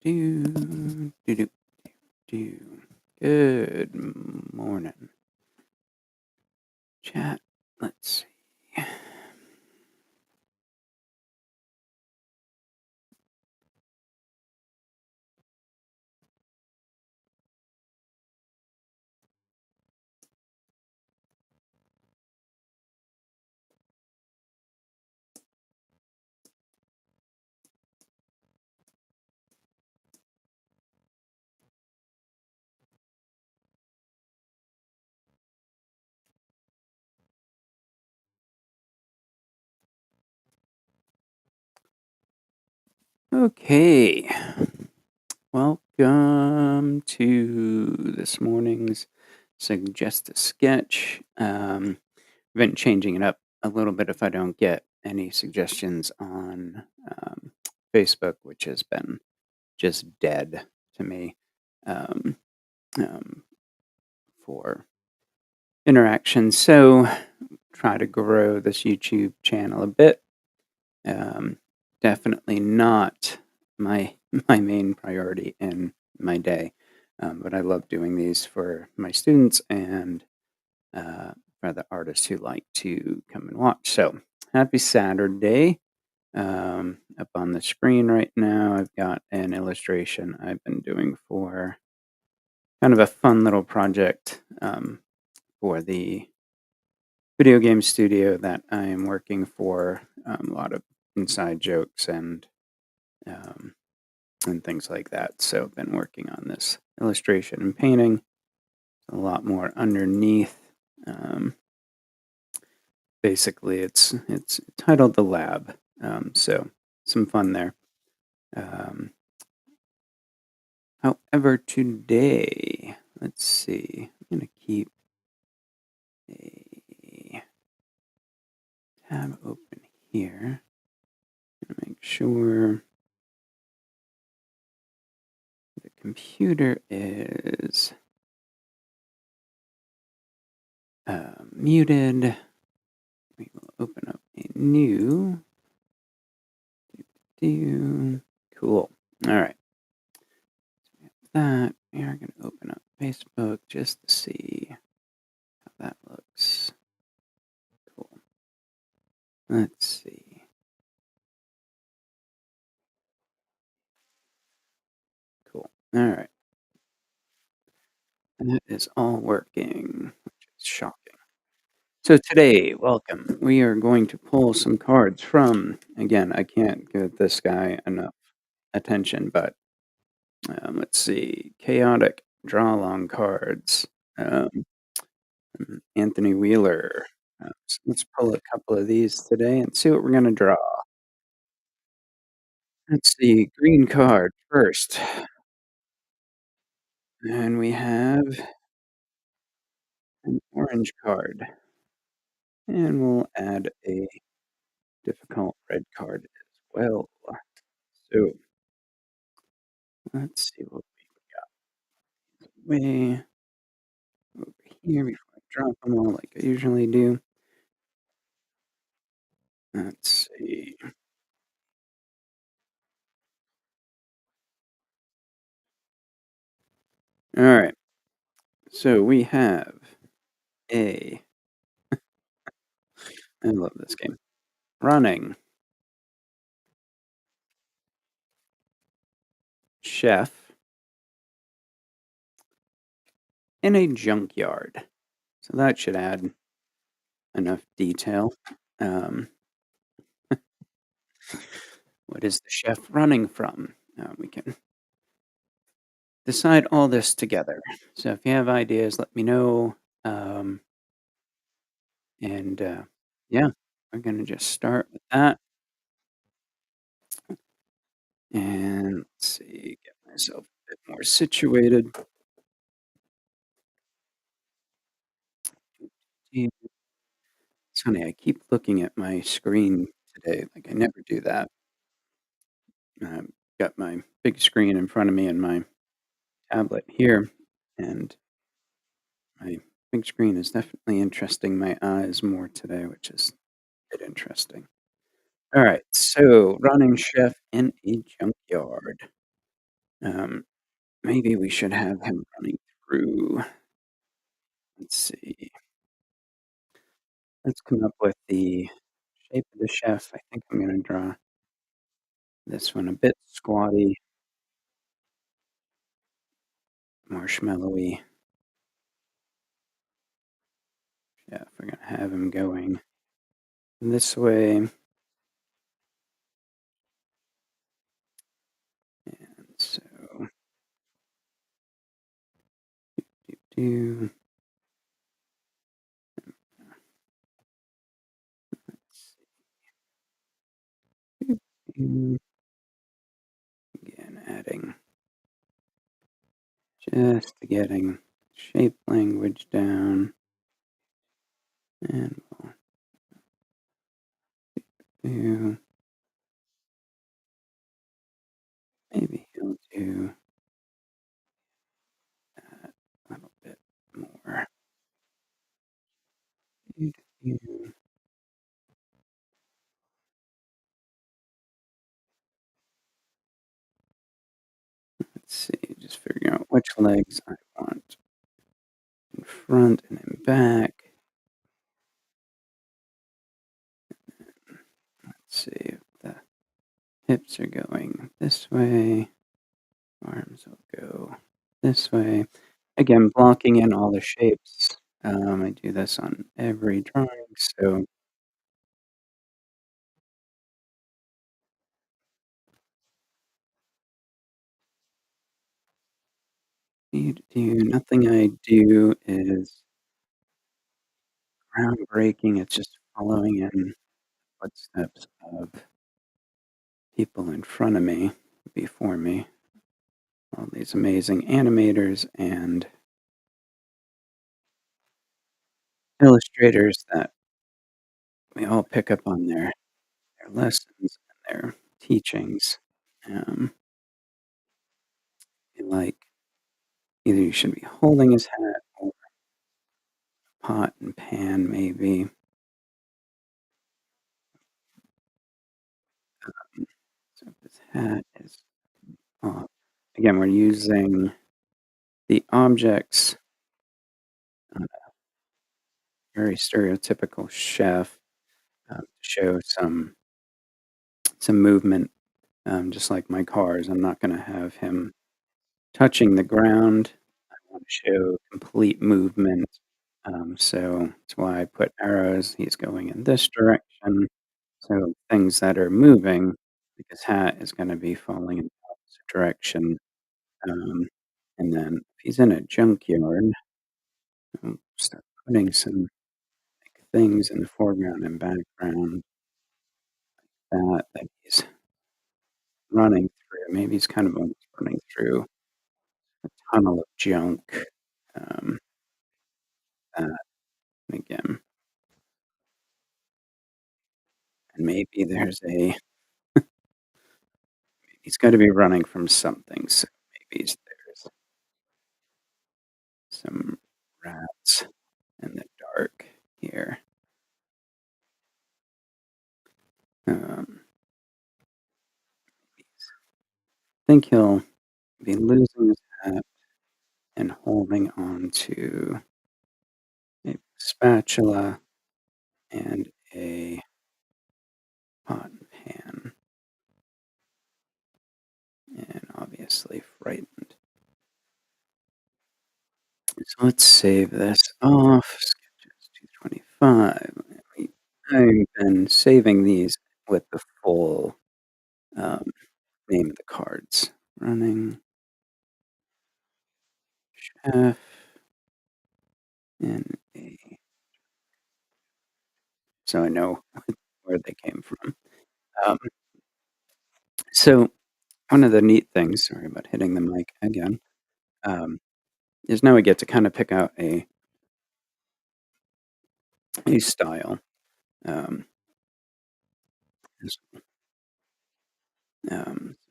Do, do, do, do. Good morning, chat. Let's see. Okay. Welcome to this morning's Suggest a Sketch. I've been changing it up a little bit if I don't get any suggestions on Facebook, which has been just dead to me um, um, for interaction. So try to grow this YouTube channel a bit. Um, Definitely not my my main priority in my day, but I love doing these for my students and for the artists who like to come and watch. So happy Saturday! Up on the screen right now, I've got an illustration I've been doing for kind of a fun little project for the video game studio that I am working for. A lot of inside jokes um, and things like that. So I've been working on this illustration and painting. A lot more underneath. Um, Basically, it's titled The Lab. So some fun there. Um, However, today, let's see. I'm gonna keep a tab open here. Gonna make sure the computer is muted. We will open up a new. Cool. All right. That we are going to open up Facebook just to see how that looks. Cool. Let's see. Cool. All right. And it is all working, which is shocking. So today, welcome. We are going to pull some cards from. Again, I can't give this guy enough attention, but let's see. Chaotic draw long cards. Um, Anthony Wheeler. So let's pull a couple of these today and see what we're going to draw. Let's see. Green card first. And we have an orange card. And we'll add a difficult red card as well. So let's see what we way over here before I drop them all like I usually do. Let's see. All right. So we have a. I love this game. Running chef in a junkyard. So that should add enough detail. Um, what is the chef running from? We can decide all this together. So if you have ideas, let me know. Um, and yeah, we're going to just start with that. And let's see, get myself a bit more situated. Gee, it's funny, I keep looking at my screen today. Like I never do that. Got my big screen in front of me and my tablet here. And my big screen is definitely interesting my eyes more today, which is a bit interesting. All right, so running chef in a junkyard. Um, maybe we should have him running through. Let's see. Let's come up with the shape of the chef. I think I'm gonna draw this one a bit squatty, marshmallowy chef. We're gonna have him going this way. And so, do let's see. Again, adding just getting shape language down, and we'll do maybe he'll do that a little bit more. Let's see, just figuring out which legs I want in front and in back. Let's see if the hips are going this way, arms will go this way. Again, blocking in all the shapes. I do this on every drawing, so nothing I do is groundbreaking. It's just following in footsteps of people in front of me, before me, all these amazing animators and illustrators that we all pick up on their lessons and their teachings. Um, like either you should be holding his hat or pot and pan, maybe. So if his hat is off. Again, we're using the objects on a very stereotypical chef to show some movement, just like my cars. I'm not going to have him touching the ground. I want to show complete movement. So that's why I put arrows. He's going in this direction. So things that are moving, like his hat is going to be falling in the opposite direction. Um, and then if he's in a junkyard, I'll start putting some things in the foreground and background that he's running through. Maybe he's kind of almost running through a tunnel of junk. Um, that again, and maybe he's got to be running from something. So maybe there's some rats in the dark here. Um, I think he'll be losing his hat and holding on to a spatula and a pot and pan, and obviously frightened. So let's save this off. Sketches 225. I've been saving these with the full um, name of the cards. Running chef in a. So I know where they came from. Um, so one of the neat things, sorry about hitting the mic again, um, is now we get to kind of pick out a style. Um,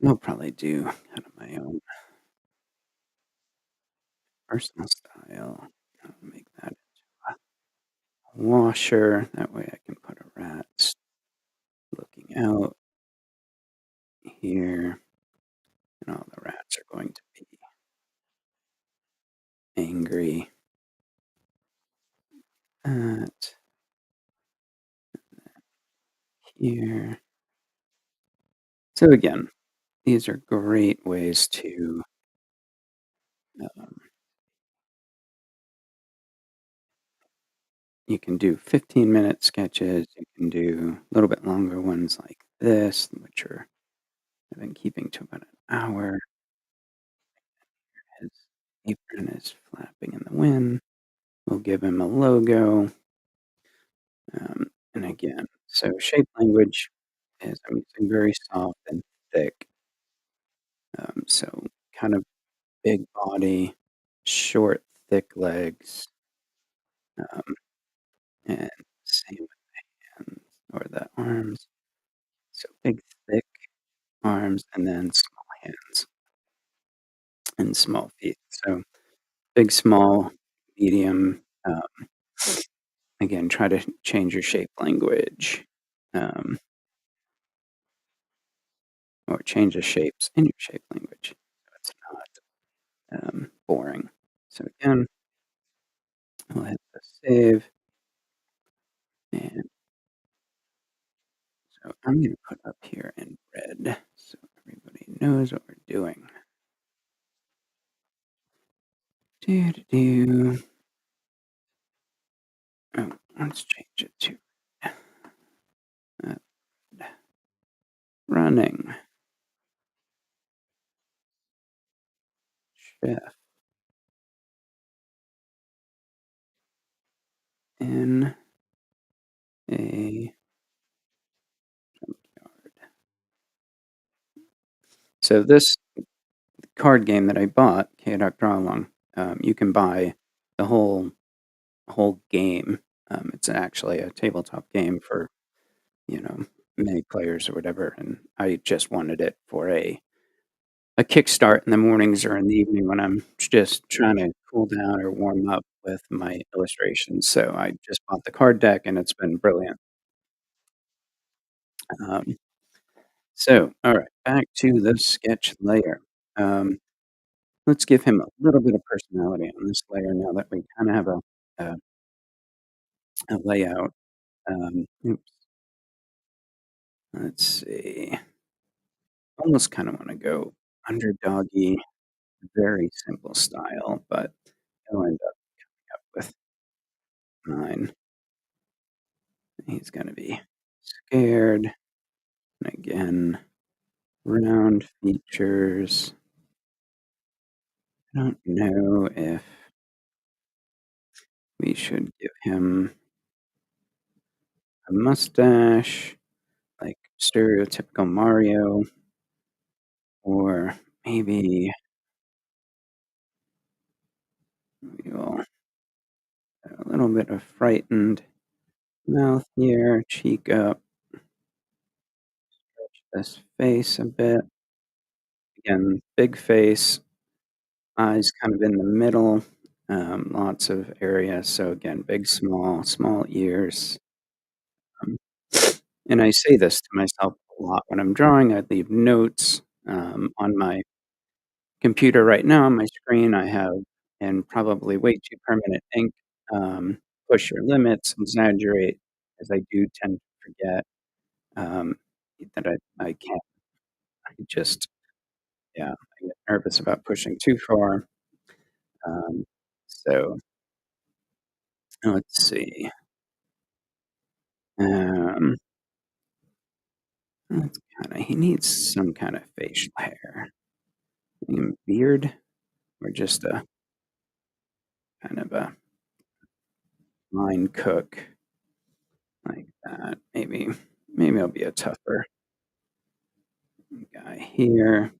I'll probably do kind of my own personal style. I'll make that a washer. That way I can put a rat looking out here, and all the rats are going to be angry at here. So again, these are great ways to, um, you can do 15-minute sketches, you can do a little bit longer ones like this, which are I've been keeping to about an hour. His apron is flapping in the wind. We'll give him a logo. And again, so shape language is I'm using very soft and thick. So kind of big body, short, thick legs, um, and same with hands or the arms. So big, thick arms and then small hands and small feet. So big, small, medium. Again, try to change your shape language, um, or change the shapes in your shape language. So it's not boring. So again, we'll hit the save, and so I'm going to put up here in red so everybody knows what we're doing. Do do do. Oh, let's change it to uh, running chef in a junkyard. So this card game that I bought, K-Dot Draw Along, you can buy the whole game. It's actually a tabletop game for, you know, many players or whatever, and I just wanted it for a kickstart in the mornings or in the evening when I'm just trying to cool down or warm up with my illustrations. So I just bought the card deck, and it's been brilliant. Um, so, all right, back to the sketch layer. Um, let's give him a little bit of personality on this layer now that we kind of have a, a layout. Oops, let's see. Almost kind of want to go underdoggy, very simple style, but I'll end up with mine. He's going to be scared. And again, round features. I don't know if we should give him a mustache, like stereotypical Mario, or maybe we will a little bit of frightened mouth here, cheek up, this face a bit. Again, big face, eyes kind of in the middle, lots of area. So again, big, small, small ears. Um, and I say this to myself a lot when I'm drawing. I leave notes on my computer right now. On my screen, I have, and probably way too permanent ink, push your limits, exaggerate, as I do tend to forget um, that I can't. I just, yeah, I get nervous about pushing too far. Um, so let's see. Um, that's kinda he needs some kind of facial hair. Beard or just a kind of a line cook like that. Maybe I'll be a tougher guy here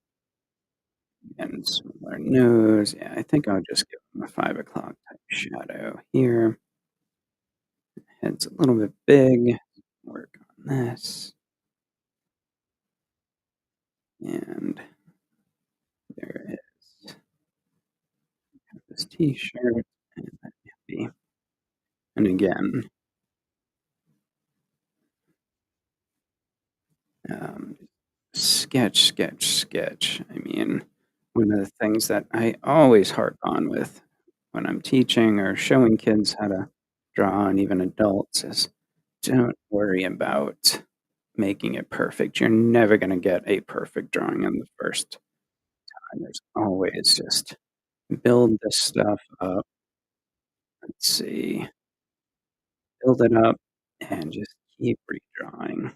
and smaller nose. Yeah, I think I'll just give him a 5 o'clock type shadow here. Head's a little bit big. Work on this. And there is this t-shirt and that hippie. And again, um, sketch, sketch, sketch. I mean, one of the things that I always harp on with when I'm teaching or showing kids how to draw, and even adults, is don't worry about making it perfect. You're never gonna get a perfect drawing on the first time. There's always just build this stuff up. Let's see, build it up and just keep redrawing.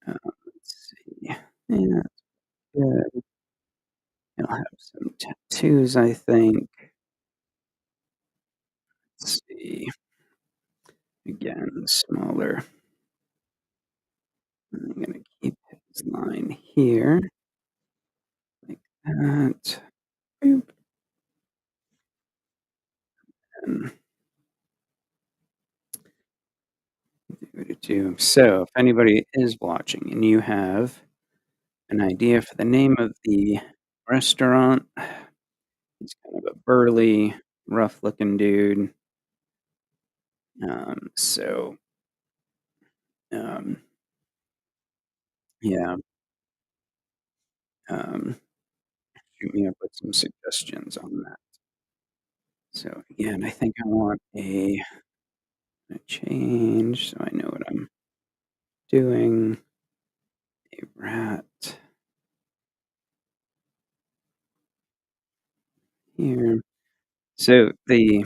Let's see. Yeah, good. He'll have some tattoos, I think. Let's see. Again, smaller. I'm gonna keep his line here like that. Boop, and do. So if anybody is watching and you have an idea for the name of the restaurant, he's kind of a burly, rough-looking dude. So, um, yeah, um, shoot me up with some suggestions on that. So again, I think I want a change so I know what I'm doing. A rat here. So the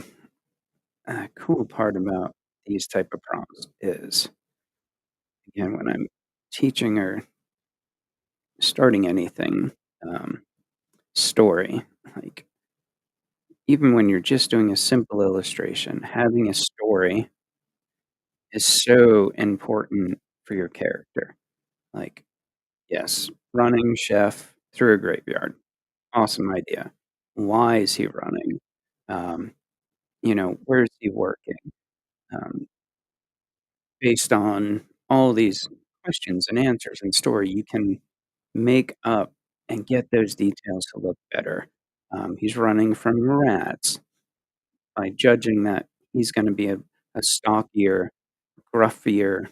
cool part about these type of prompts is, again, when I'm teaching or starting anything, um, story, like even when you're just doing a simple illustration, having a story is so important for your character. Like, yes, running chef through a graveyard, awesome idea. Why is he running? Um, where is he working? Um, Based on all these questions and answers and story, you can make up and get those details to look better. He's running from rats. By judging that he's gonna be a stockier, gruffier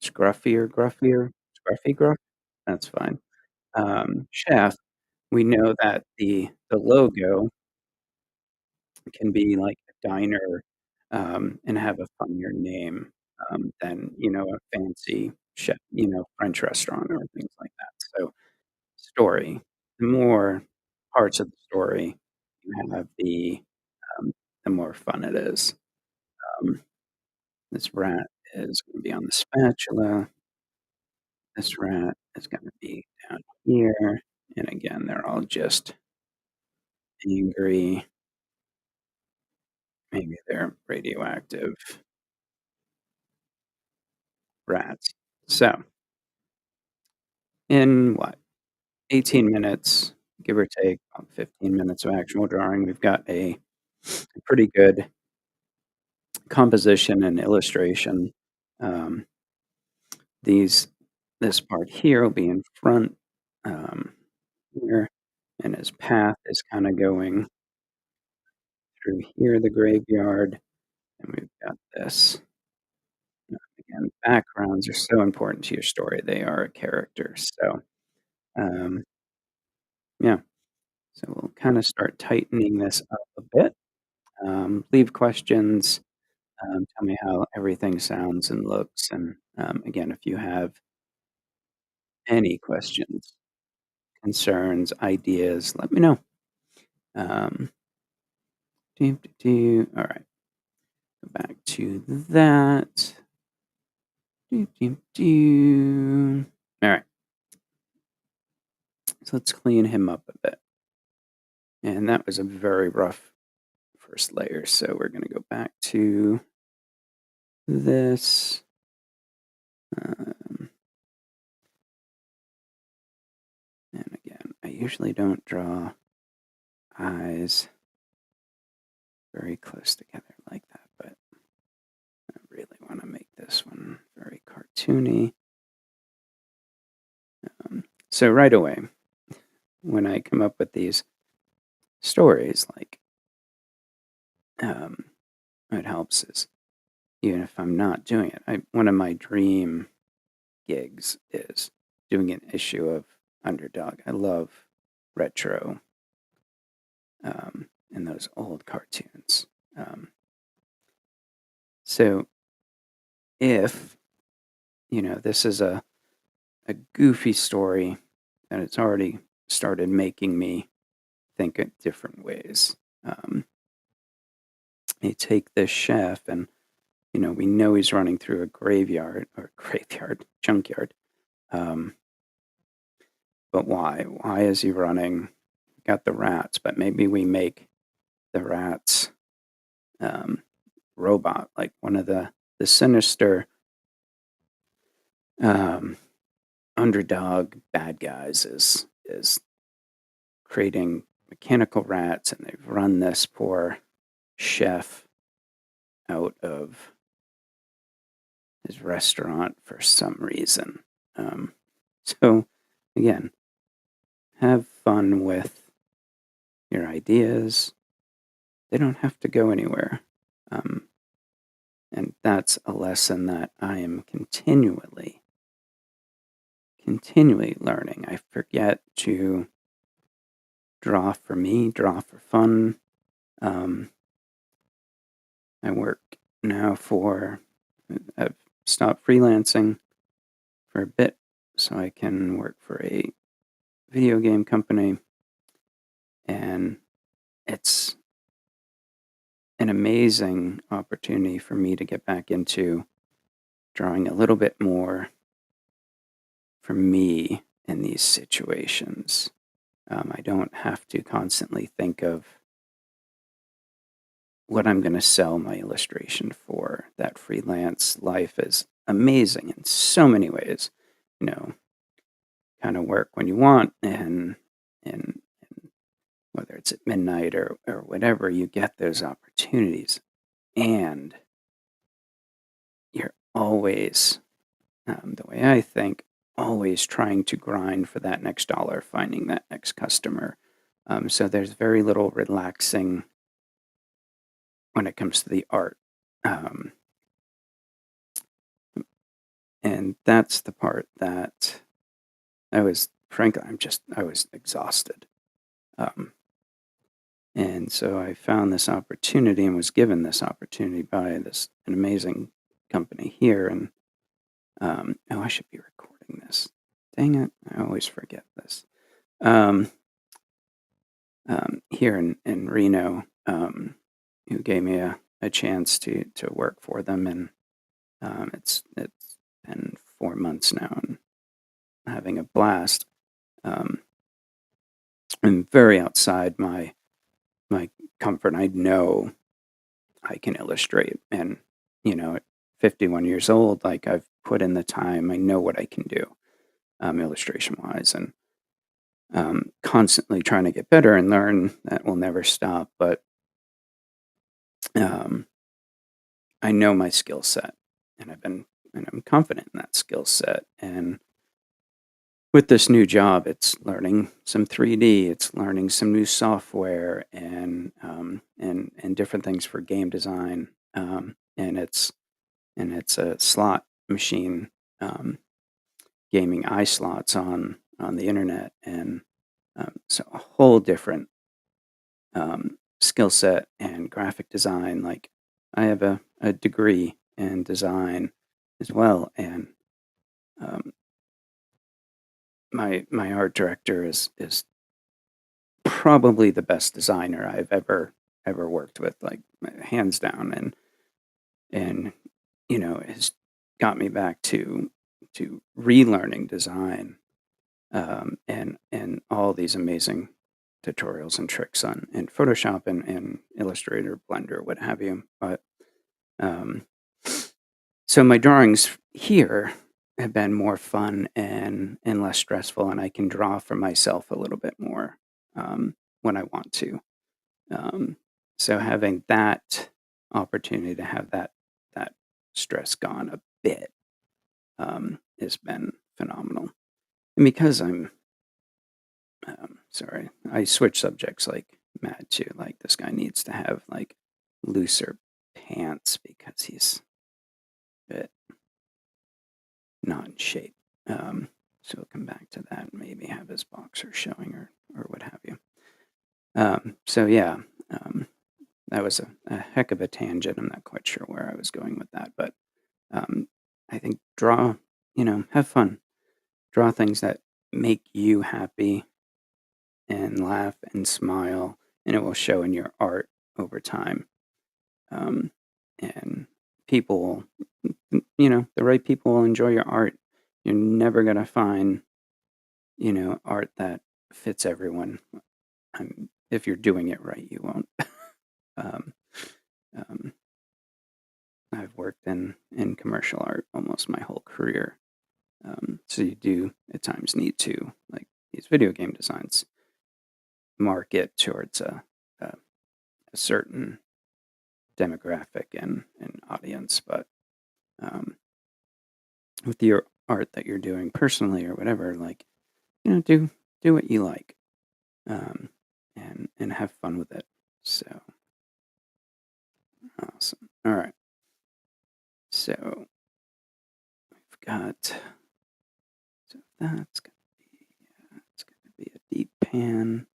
scruffy gruff? That's fine. Chef, we know that the logo can be like a diner, and have a funnier name, than, a fancy chef, French restaurant or things like that. So, story, the more parts of the story you have, the more fun it is. Um, this rat is gonna be on the spatula, this rat is gonna be down here, and again, they're all just angry, maybe they're radioactive rats. So, in what, 18 minutes, give or take, about 15 minutes of actual drawing, we've got a pretty good composition and illustration. Um, these this part here will be in front, um, here, and his path is kinda going through here, the graveyard, and we've got this. Again, backgrounds are so important to your story, they are a character, so, um, yeah. So we'll kinda start tightening this up a bit. Leave questions, tell me how everything sounds and looks, and, again, if you have any questions, concerns, ideas, let me know. Um, alright, go back to that. Alright, so let's clean him up a bit, and that was a very rough first layer, so we're gonna go back to this, um, and again, I usually don't draw eyes very close together like that, but I really wanna make this one very cartoony. So right away, when I come up with these stories, like, um, what helps is even if I'm not doing it, one of my dream gigs is doing an issue of Underdog. I love retro in those old cartoons. So if, this is a goofy story and it's already started making me think in different ways. You take this chef and, we know he's running through a junkyard. Um, but why? Why is he running? Got the rats, but maybe we make the rats robot, like one of the sinister um, underdog bad guys is creating mechanical rats, and they've run this poor chef out of his restaurant for some reason. So again, have fun with your ideas. They don't have to go anywhere. And that's a lesson that I am continually learning. I forget to draw for me, draw for fun. I work now I've stopped freelancing for a bit so I can work for a video game company. And it's an amazing opportunity for me to get back into drawing a little bit more for me in these situations. I don't have to constantly think of what I'm going to sell my illustration for. That freelance life is amazing in so many ways. You know, kind of work when you want, and whether it's at midnight or whatever, you get those opportunities, and you're always, the way I think, always trying to grind for that next dollar, finding that next customer. So there's very little relaxing when it comes to the art. Um, and that's the part that frankly, I was exhausted. And so I found this opportunity and was given this opportunity by an amazing company here. And oh, I should be recording this. Dang it! I always forget this. Here in Reno, who gave me a chance to work for them, and it's been 4 months now, and having a blast. I'm very outside my comfort. I know I can illustrate, and at 51 years old, like, I've put in the time. I know what I can do, illustration wise, and constantly trying to get better and learn. That will never stop. But um, I know my skill set, and I'm confident in that skill set. And with this new job, it's learning some 3D, it's learning some new software, and different things for game design. And it's a slot machine, um, gaming slots on the internet, and so a whole different skill set and graphic design. Like, I have a degree in design as well, and um, my art director is probably the best designer I've ever worked with, like, hands down, and has got me back to relearning design, and all these amazing tutorials and tricks on in Photoshop and Illustrator, Blender, what have you. But um, so my drawings here have been more fun and less stressful, and I can draw for myself a little bit more when I want to. Um, so having that opportunity to have that stress gone a bit has been phenomenal. And because sorry, I switch subjects like mad too. Like, this guy needs to have, like, looser pants because he's a bit not in shape. So we'll come back to that and maybe have his boxers showing or what have you. So yeah, um, that was a heck of a tangent. I'm not quite sure where I was going with that, but um, I think have fun, draw things that make you happy and laugh and smile, and it will show in your art over time. Um, and people, the right people will enjoy your art. You're never gonna find, art that fits everyone. If you're doing it right, you won't. um, um, I've worked in commercial art almost my whole career, so you do at times need to, like these video game designs, market towards a certain demographic and audience, but um, with your art that you're doing personally or whatever, like do what you like, um, and have fun with it. So awesome. All right. So we've got that's gonna be a deep pan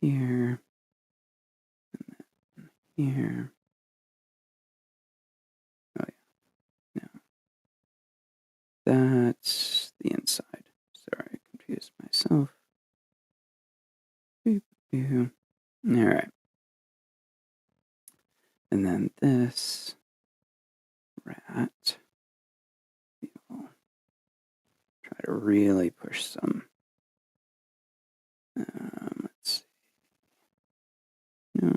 here, here. Oh yeah, no, that's the inside. Sorry, I confused myself. Boop, boop. All right, and then this rat. We'll try to really push some. Let's see. No.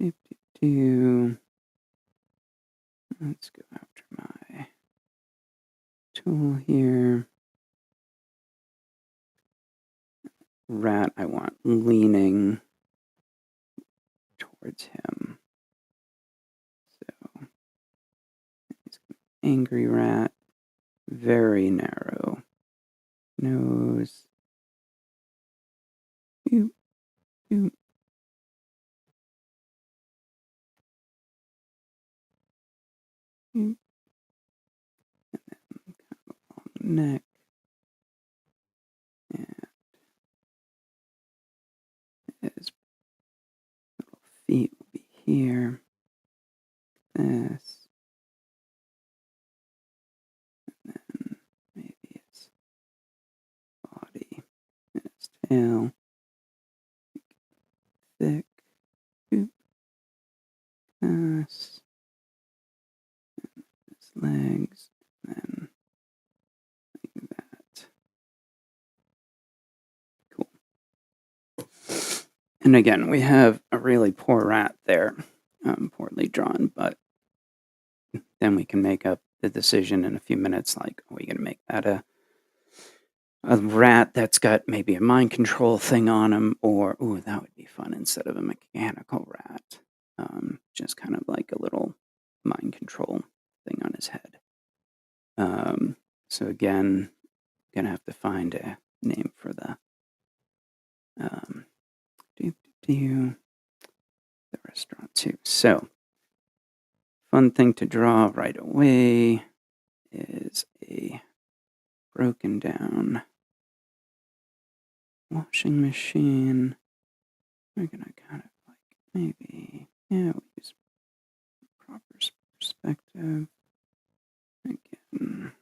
Doop, doop, doop. Let's go after my tool here. Rat, I want leaning towards him. So he's an angry rat, very narrow nose. Boop, boop. Boop. Neck. And his little feet will be here. This. And then maybe his body and his tail. Thick. Boop. This. His legs. And then like that. Cool. And again, we have a really poor rat there, poorly drawn, but then we can make up the decision in a few minutes, like, are we going to make that a rat that's got maybe a mind control thing on him, or, ooh, that would be fun, instead of a mechanical rat, just kind of like a little mind control thing on his head. So again, gonna have to find a name for the um, the restaurant too. So fun thing to draw right away is a broken down washing machine. We're gonna kind of like maybe, we'll use proper perspective. Again,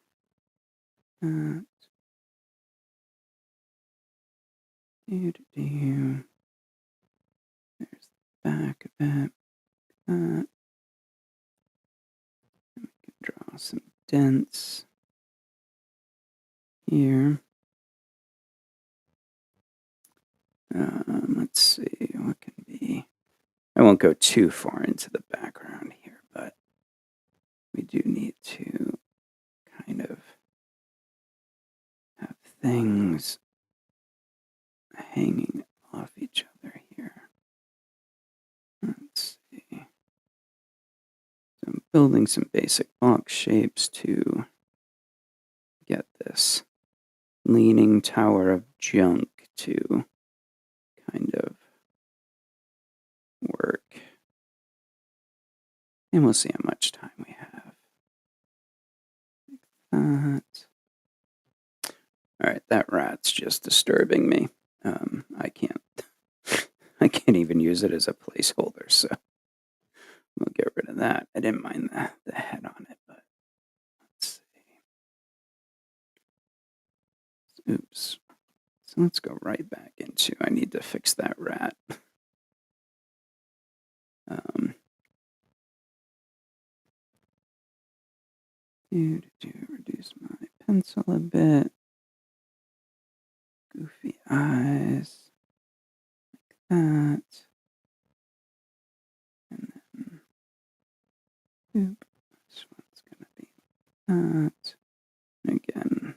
that. Do. There's the back of it. That. We can draw some dents here. Let's see what can be. I won't go too far into the background here, but we do need to kind of have things hanging off each other here. Let's see. So I'm building some basic box shapes to get this leaning tower of junk to kind of work. And we'll see how much time we have. Like that. All Alright, that rat's just disturbing me. I can't I can't even use it as a placeholder, so we'll get rid of that. I didn't mind the head on it, but let's see. Oops. So let's go right back into I need to fix that rat. Um, reduce my pencil a bit. Goofy eyes. That. And then, oop, this one's gonna be that. And again.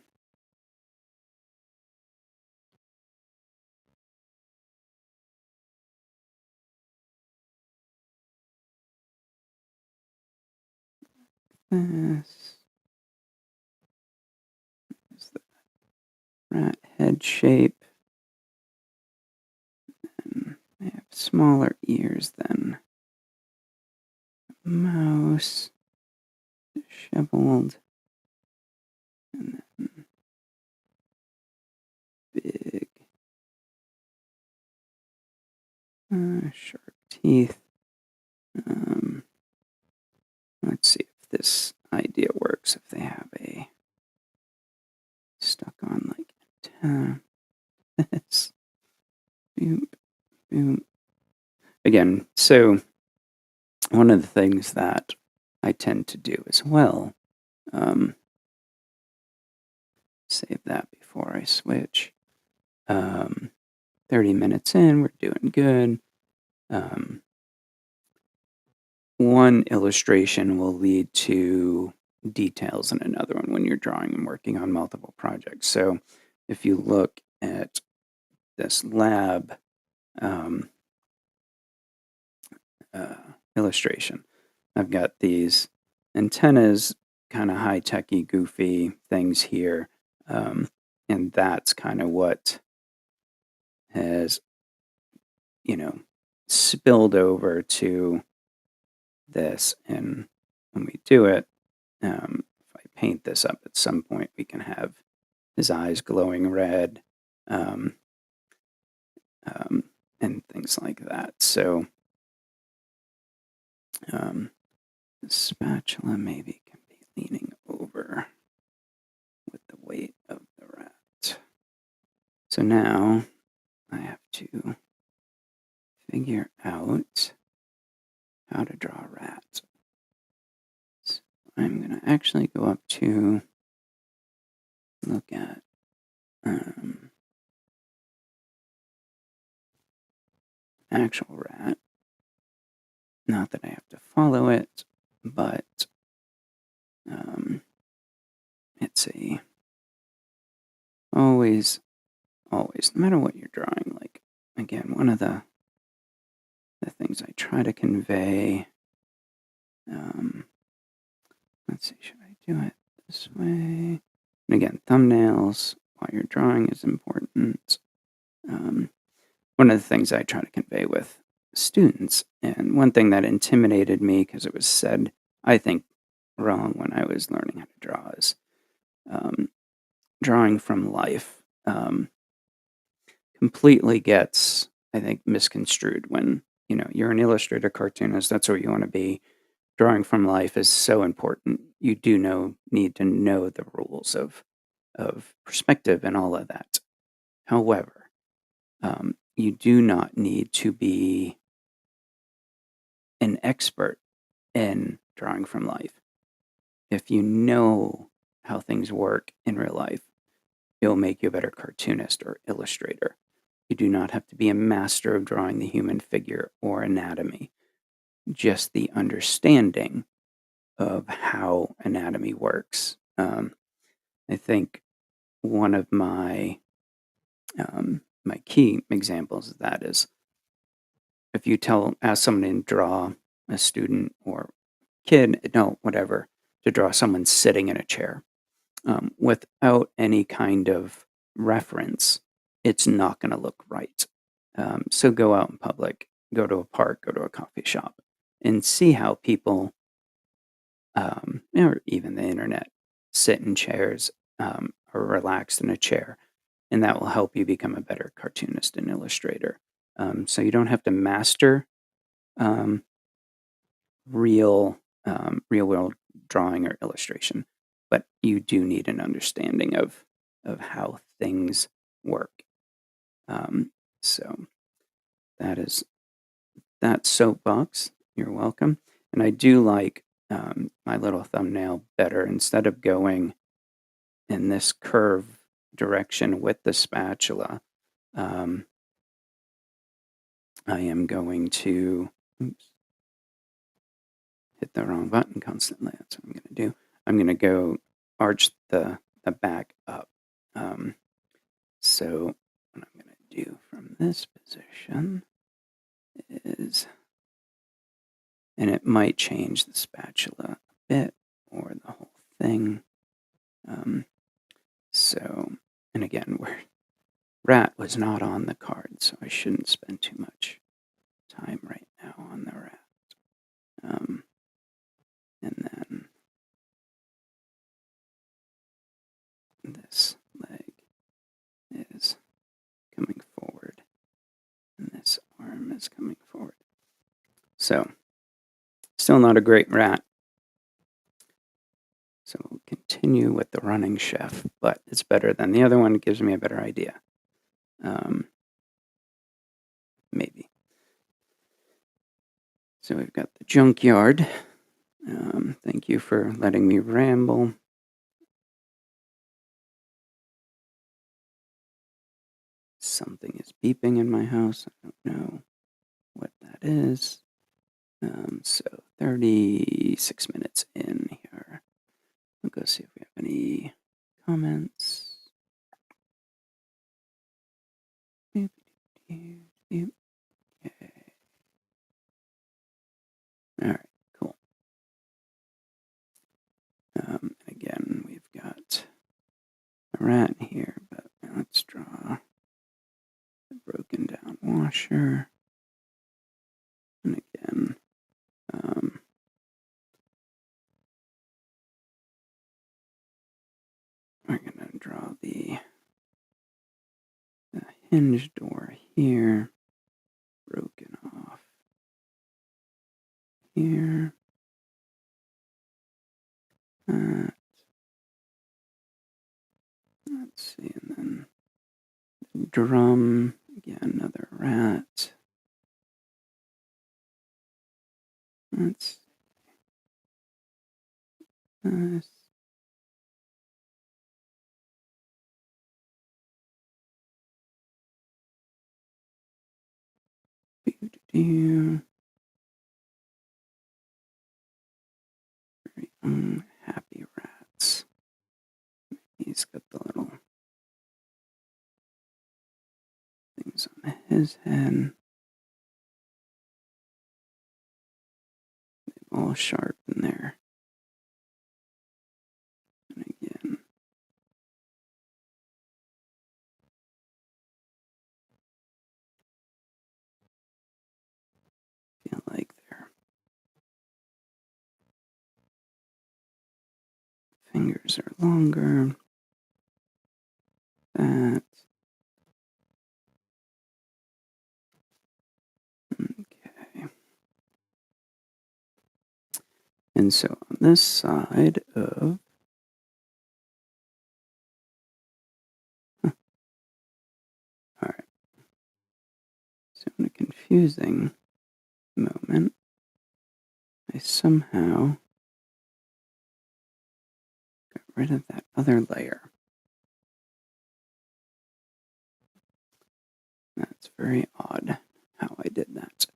This is the rat head shape. And they have smaller ears than a mouse. Disheveled. And then big, sharp teeth. Let's see if this idea works. If they have a stuck on like this. Boom, boom. Again, so one of the things that I tend to do as well, save that before I switch. 30 minutes in, we're doing good. One illustration will lead to details in another one when you're drawing and working on multiple projects. So if you look at this lab illustration, I've got these antennas, kind of high-techy, goofy things here. And that's kind of what has, spilled over to this. And when we do it, if I paint this up at some point, we can have his eyes glowing red, um, and things like that. So the spatula maybe can be leaning over with the weight of the rat. So now I have to figure out how to draw a rat. So I'm going to actually go up to look at actual rat. Not that I have to follow it, but it's a always, no matter what you're drawing, like, again, one of the things I try to convey, let's see, should I do it this way? And again, thumbnails while you're drawing is important. One of the things I try to convey with students, and one thing that intimidated me because it was said, I think, wrong when I was learning how to draw is drawing from life completely gets, I think, misconstrued when, you're an illustrator, cartoonist, that's what you want to be. Drawing from life is so important. You do need to know the rules of perspective and all of that. However, you do not need to be an expert in drawing from life. If you know how things work in real life, it'll make you a better cartoonist or illustrator. You do not have to be a master of drawing the human figure or anatomy. Just the understanding of how anatomy works. I think one of my my key examples of that is if you ask someone to draw a student or kid, no, whatever, to draw someone sitting in a chair without any kind of reference, it's not going to look right. So go out in public, go to a park, go to a coffee shop, and see how people, or even the internet, sit in chairs or relaxed in a chair. and that will help you become a better cartoonist and illustrator. So you don't have to master um, real world drawing or illustration, but you do need an understanding of how things work. Um, so that is that soapbox. You're welcome. And I do like my little thumbnail better. Instead of going in this curve direction with the spatula, um, I am going to oops, hit the wrong button constantly. That's what I'm going to do. I'm going to go arch the back up. So what I'm going to do from this position is, and it might change the spatula a bit or the whole thing. Um, so, and again, rat was not on the card, so I shouldn't spend too much time right now on the rat. And then this leg is coming forward, and this arm is coming forward. So, still not a great rat. So we'll continue with the running chef, but it's better than the other one. It gives me a better idea. Maybe. So we've got the junkyard. Thank you for letting me ramble. Something is beeping in my house. I don't know what that is. So 36 minutes in here. We'll go see if we have any comments. Okay. All right, cool. Again, we've got a rat here, but let's draw the broken down washer. And again, we're going to draw the hinge door here, broken off here. Let's see, and then the drum, again, another rat. Let's this. Very unhappy rats. He's got the little things on his head. All sharp in there. And again, feel like their fingers are longer. That. Okay. And so on this side of all right. So in a confusing moment, I somehow got rid of that other layer. That's very odd how I did that.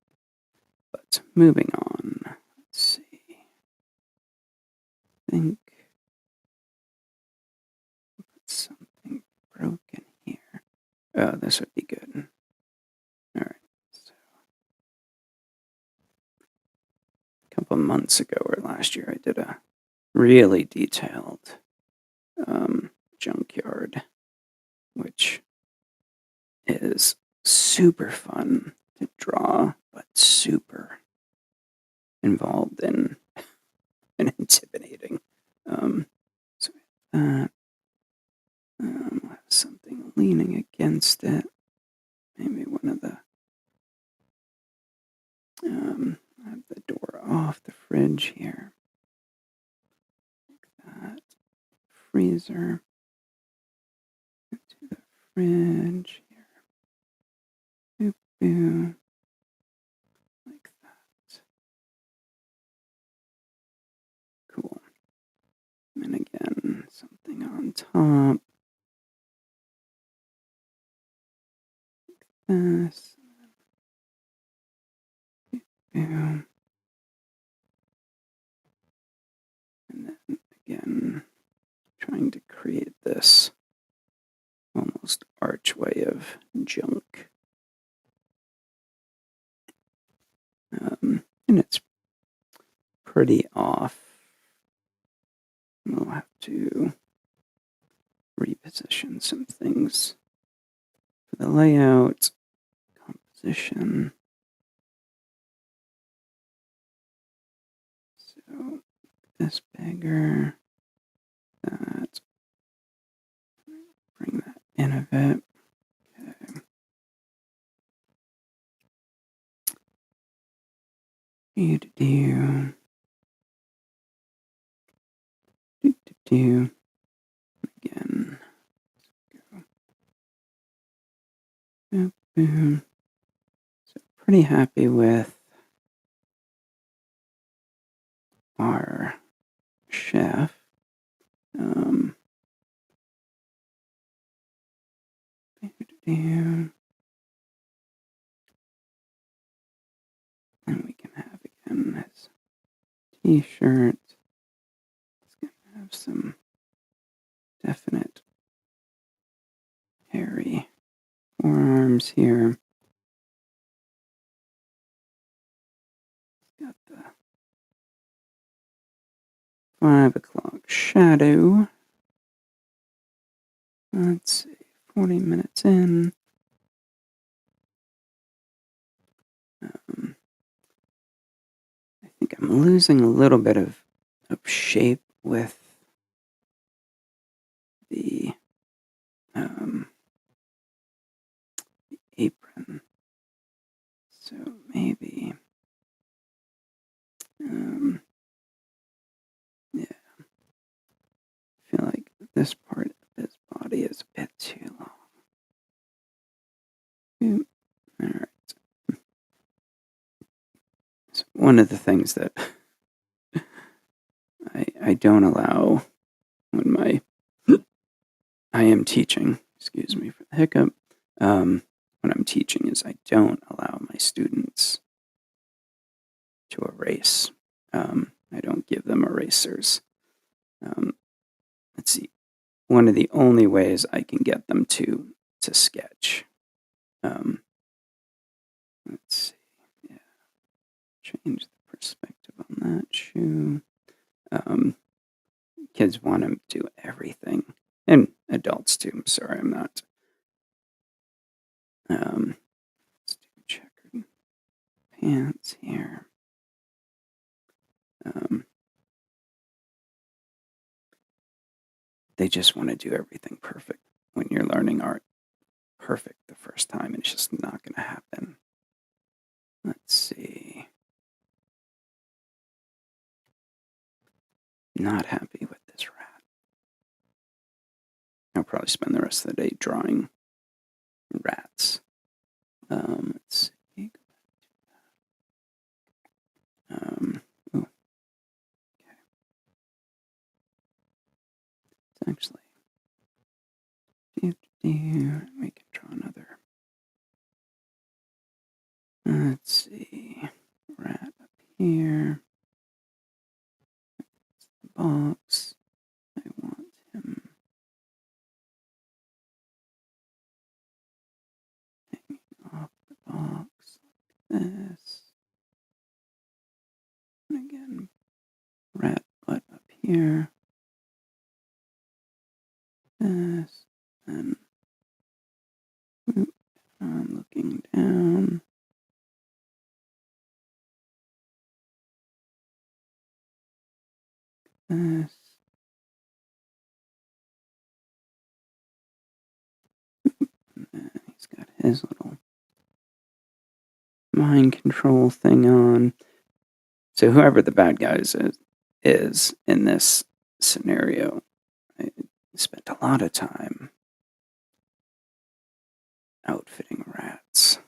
But moving on, let's see. I think put something broken here. Oh, this would be good. All right. So a couple months ago or last year, I did a really detailed junkyard, which is super fun to draw, but super involved in and intimidating. So that Have something leaning against it. Maybe one of the, I have the door off the fridge here. Like that. Freezer. Into the fridge here. Boop, boop. Like that. Cool. And again, something on top. This. Boom. And then again, trying to create this almost archway of junk. And it's pretty off. We'll have to reposition some things for the layout, composition. So this bigger, that, bring that in a bit. Okay. Do. Again. Go. Boom, boom. So pretty happy with our chef. And we can have again his t-shirt. It's gonna have some definite hairy forearms here. Got the 5 o'clock shadow. Let's see, 40 minutes in. I think I'm losing a little bit of shape with the apron. So maybe, yeah, I feel like this part of his body is a bit too long. All right. So one of the things that I don't allow when I am teaching, excuse me for the hiccup, when I'm teaching is I don't allow my students to erase. I don't give them erasers. Let's see. One of the only ways I can get them to sketch. Let's see. Yeah. Change the perspective on that shoe. Kids want to do everything, and adults too. I'm sorry, I'm not. Let's do checkered pants here. They just want to do everything perfect when you're learning art. Perfect the first time, and it's just not going to happen. Let's see. Not happy with this rat. I'll probably spend the rest of the day drawing rats. Let's see. Okay. It's actually. We can draw another. Let's see. Rat up here. The box. I want him hanging off the box like this. And again, rat butt up here. This. And I'm looking down. This. his little mind control thing on. So whoever the bad guys is in this scenario, I spent a lot of time outfitting rats,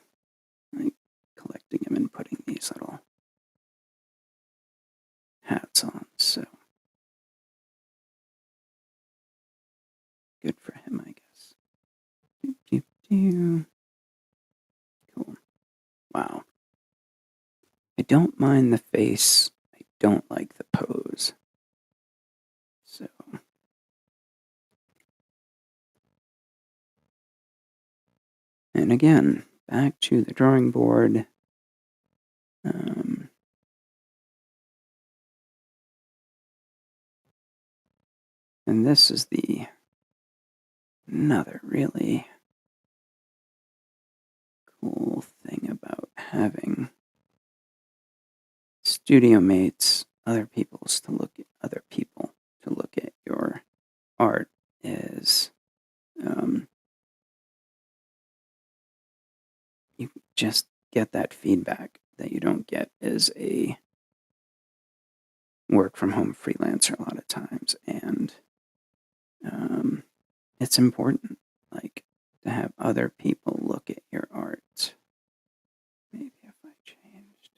like collecting them and putting these little hats on. So good for him, I guess. Doop, doop, doo. Cool. Wow. I don't mind the face. I don't like the pose. So, and again, back to the drawing board. Um, and this is the another really cool thing about having studio mates, other people to look at your art is um, you just get that feedback that you don't get as a work from home freelancer a lot of times, and um, it's important, like to have other people look at your art. Maybe if I changed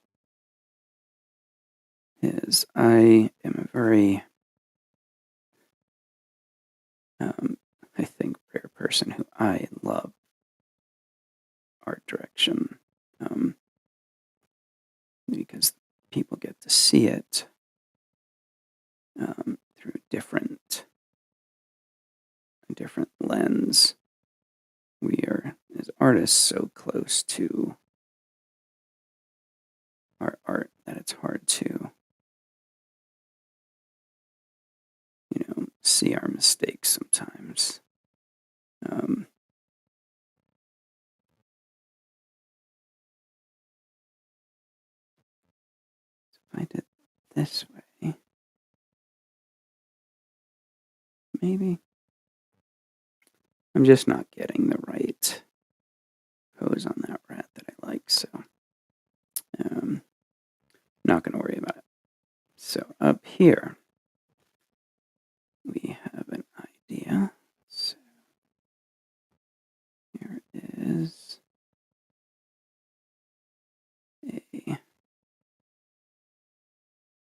I am a very um, I think rare person who I love art direction because people get to see it through a different lens. We are, as artists, so close to our art that it's hard to, see our mistakes sometimes. Um, if I did this way, maybe I'm just not getting the right pose on that rat that I like, so not going to worry about it. So up here, we have an idea. So here is a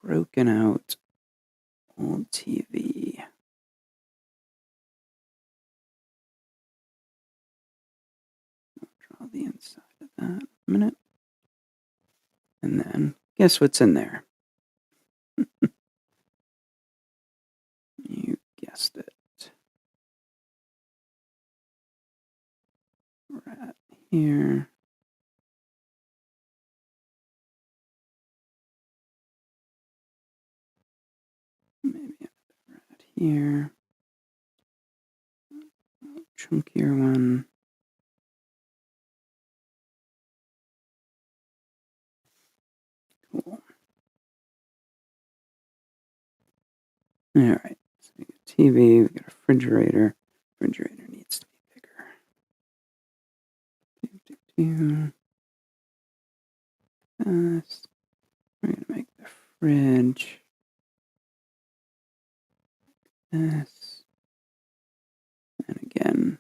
broken out old TV. I'll draw the inside of that in a minute. And then guess what's in there? You guessed it. Rat here. Maybe a rat here. Chunkier one. Cool. All right. So we got TV. We got a refrigerator. Refrigerator needs to be bigger. This. We're gonna make the fridge this. And again,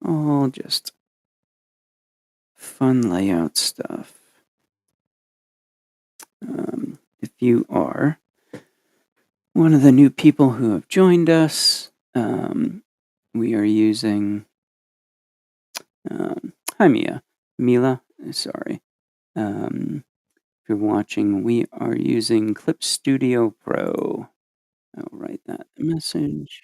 all just fun layout stuff. If you are one of the new people who have joined us, we are using. Hi, Mila, sorry. If you're watching, we are using Clip Studio Pro. I'll write that message.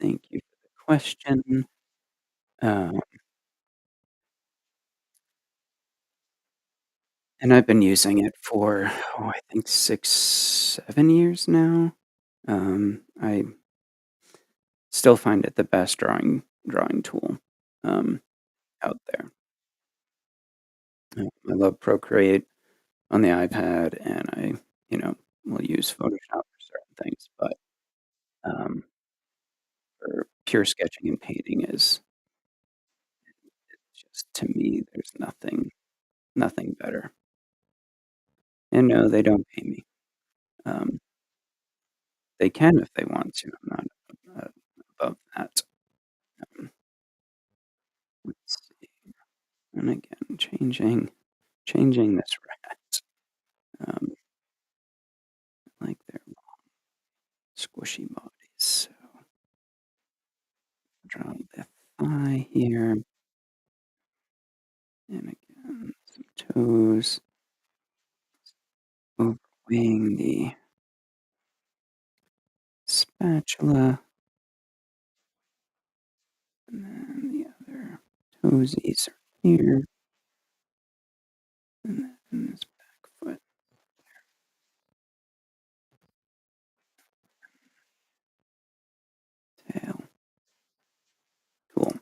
Thank you for the question. Uh, and I've been using it for, I think 6, 7 years now. I still find it the best drawing tool, um, out there. I love Procreate on the iPad, and I will use Photoshop for certain things, but, um, for pure sketching and painting is just to me, there's nothing better. And no, they don't pay me. Um, they can if they want to, I'm not, uh, above that. Um, let's see, and again, changing this rat, um, like their squishy bodies, so draw the thigh here, and again, some toes, overlaying the spatula, and then the other toesies are here, and then this back foot, tail. Cool.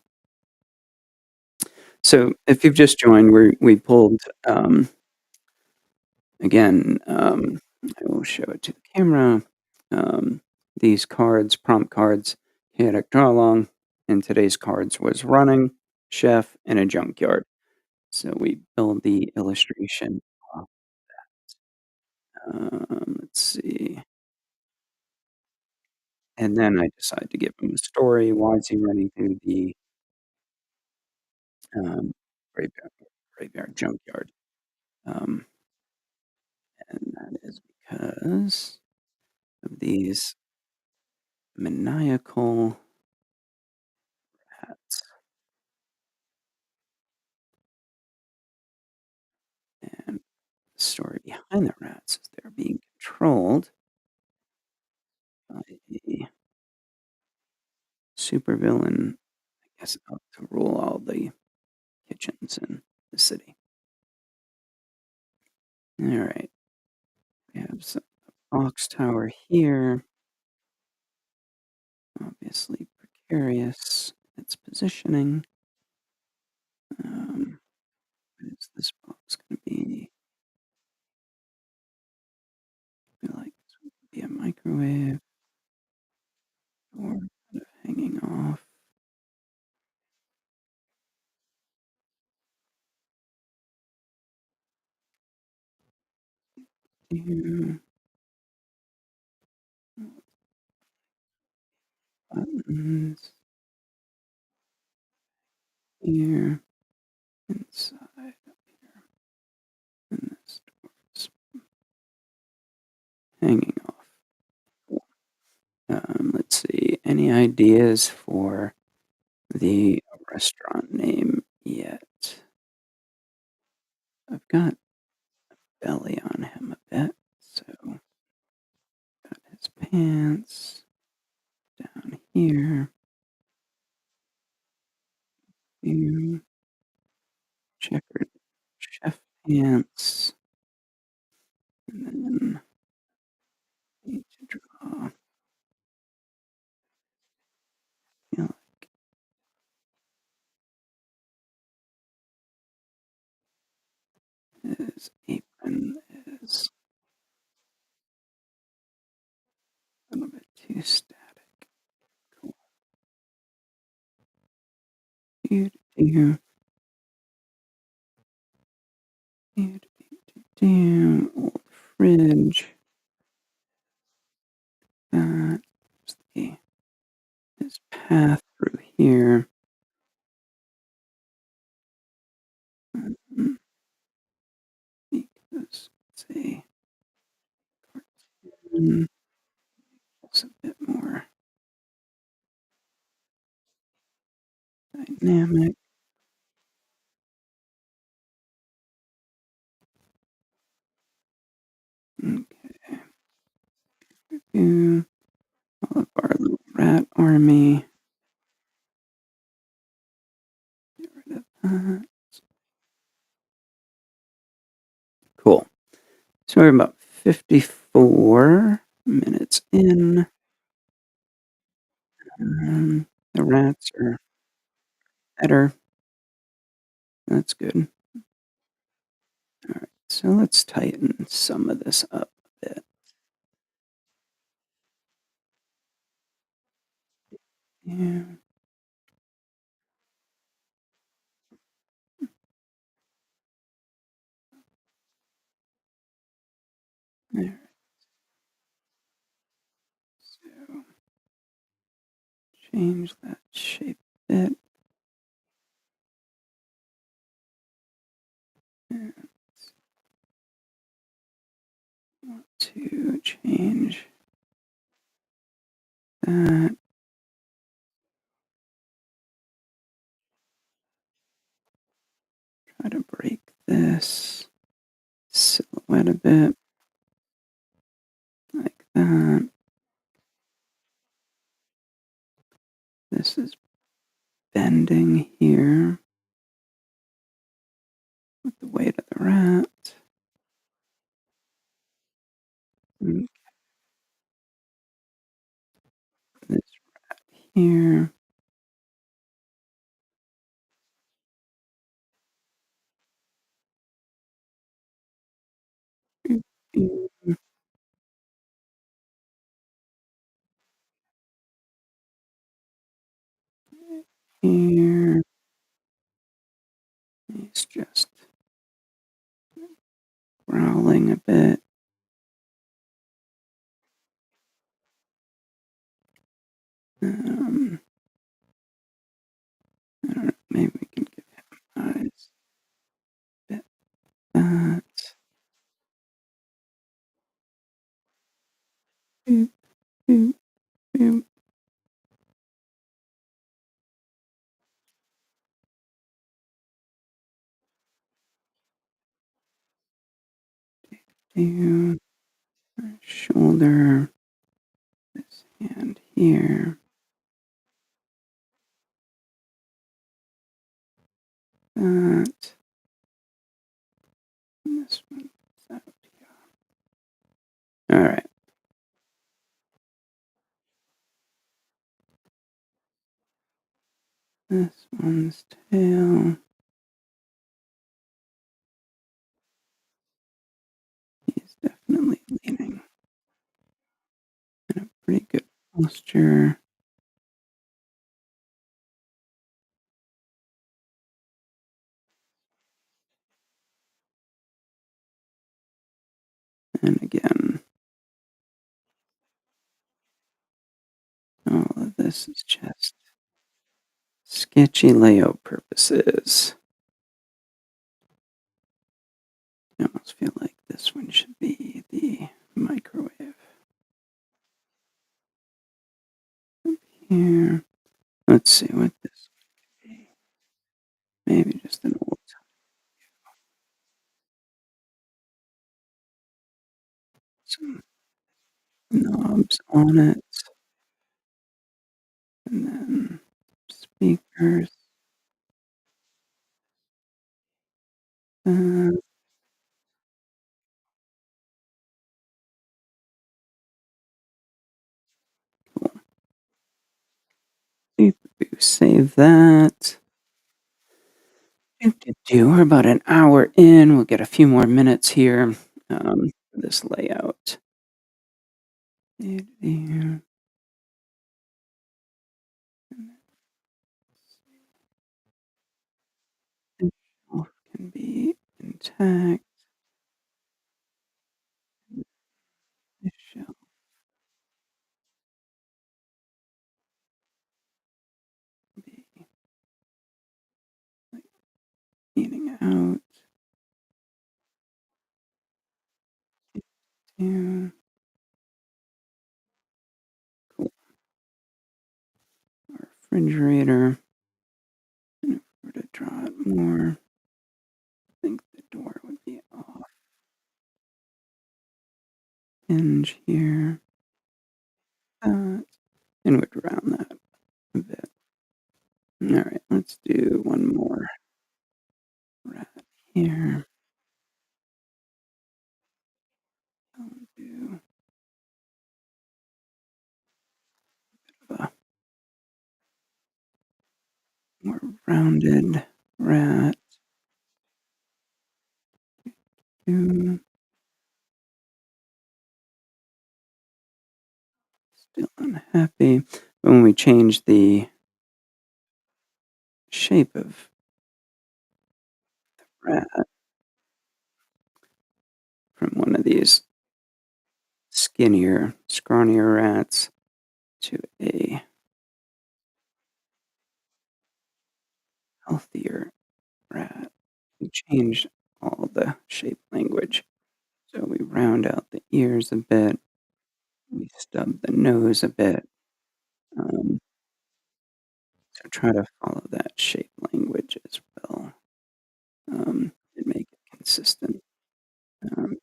So if you've just joined, we pulled, again, I will show it to the camera. Um, these cards, prompt cards, chaotic draw along, and today's cards was running, chef, and a junkyard. So we build the illustration off. Let's see. And then I decide to give him a story. Why is he running through the um, graveyard, junkyard? Um, and that is because of these maniacal hats. And the story behind the rats is they're being controlled by a supervillain, I guess, out to rule all the kitchens in the city. All right, we have some box tower here, obviously precarious in its positioning. What is this box going to be? I feel like this would be a microwave or kind of hanging off here. Buttons here inside and this door's hanging off. Cool. Let's see. Any ideas for the restaurant name yet? I've got belly on him a bit, so got his pants down here. Here, checkered chef pants, and then need to draw. You know, his apron is a little bit too static. Cool. Do, do, do, old fridge. That's the his path through here. Mm, because let's see, it's a bit more dynamic. Okay, do all of our little rat army. Get rid of that. Cool. So we're about 54 minutes in. The rats are better. That's good. All right, so let's tighten some of this up a bit. Yeah, there. So change that shape a bit. And want to change that. Try to break this silhouette a bit like that. This is bending here with the weight of the rat. And this here. Here. He's just growling a bit. Um, I don't know, maybe we can give eyes a bit that. Boop, boop, boop. Do shoulder, this hand here, that, and this one's out here. All right. This one's tail. He's definitely leaning in a pretty good posture. And again, all of this is just sketchy layout purposes. I almost feel like this one should be the microwave here. Let's see what this would be. Maybe just an old some knobs on it, and then speakers. Uh, Save that. We're about an hour in. We'll get a few more minutes here for this layout. Here. And shelf can be intact. The shelf can be like eating out. Yeah, cool. Our refrigerator. And if we were to draw it more, I think the door would be off. Hinge here. And would round that a bit. All right, let's do one more rat here. I'll do a more rounded rat. Two. Still unhappy. when we change the shape of rat from one of these skinnier, scrawnier rats to a healthier rat, we change all the shape language. So we round out the ears a bit, we stub the nose a bit, um, so try to follow that shape language as well, and make it consistent. Even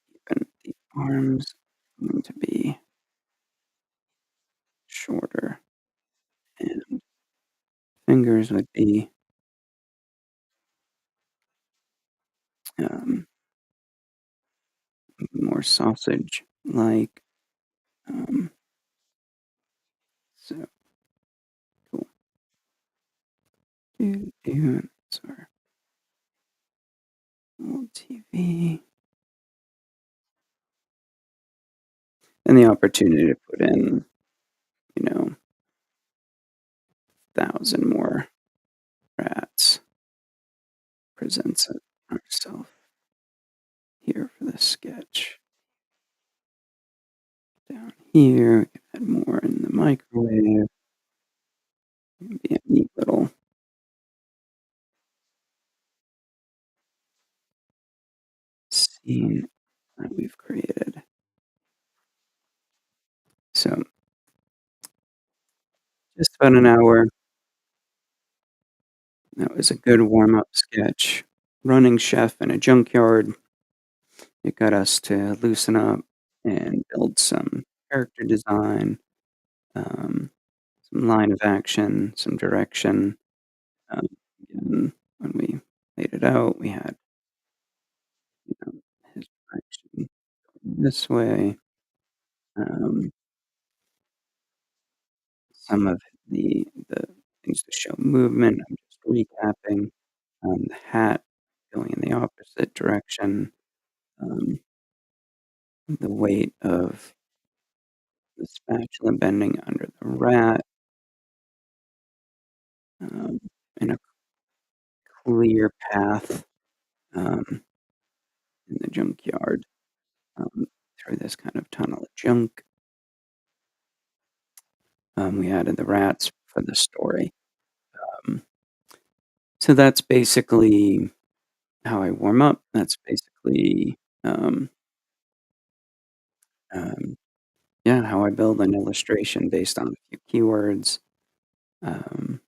the arms need to be shorter, and fingers would be, um, more sausage-like. Um, so cool. It's our old TV, and the opportunity to put in, 1,000 more rats presents it ourself here for the sketch. Down here, we can add more in the microwave. Be a neat little scene that we've created. So just about an hour. That was a good warm-up sketch. Running chef in a junkyard. It got us to loosen up and build some character design, um, some line of action, some direction. Um, and when we laid it out, we had, his direction this way. Um, some of the things to show movement, I'm just recapping. The hat going in the opposite direction. Um, the weight of the spatula bending under the rat, um, and a clear path, um, in the junkyard, through this kind of tunnel of junk. We added the rats for the story. Um, so that's basically how I warm up. That's basically, um, yeah, how I build an illustration based on a few keywords. Um,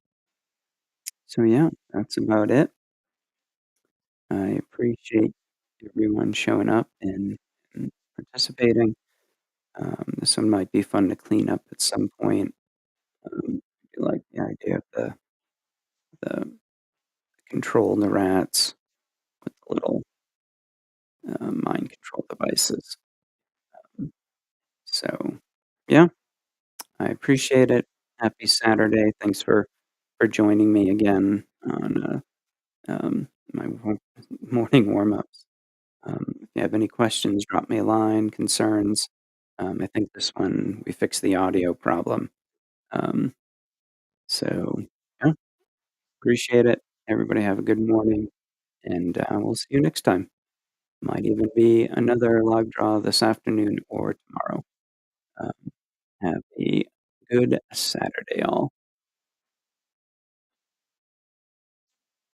so yeah, that's about it. I appreciate everyone showing up and participating. This one might be fun to clean up at some point. I do like the idea of the control the rats with the little, mind control devices. Mm, so, yeah, I appreciate it. Happy Saturday. Thanks for joining me again on, my morning warm-ups. If you have any questions, drop me a line, concerns. I think this one, we fixed the audio problem. Um, so, yeah, appreciate it. Everybody have a good morning, and, we'll see you next time. Might even be another log draw this afternoon or tomorrow. Um, have a good Saturday, all.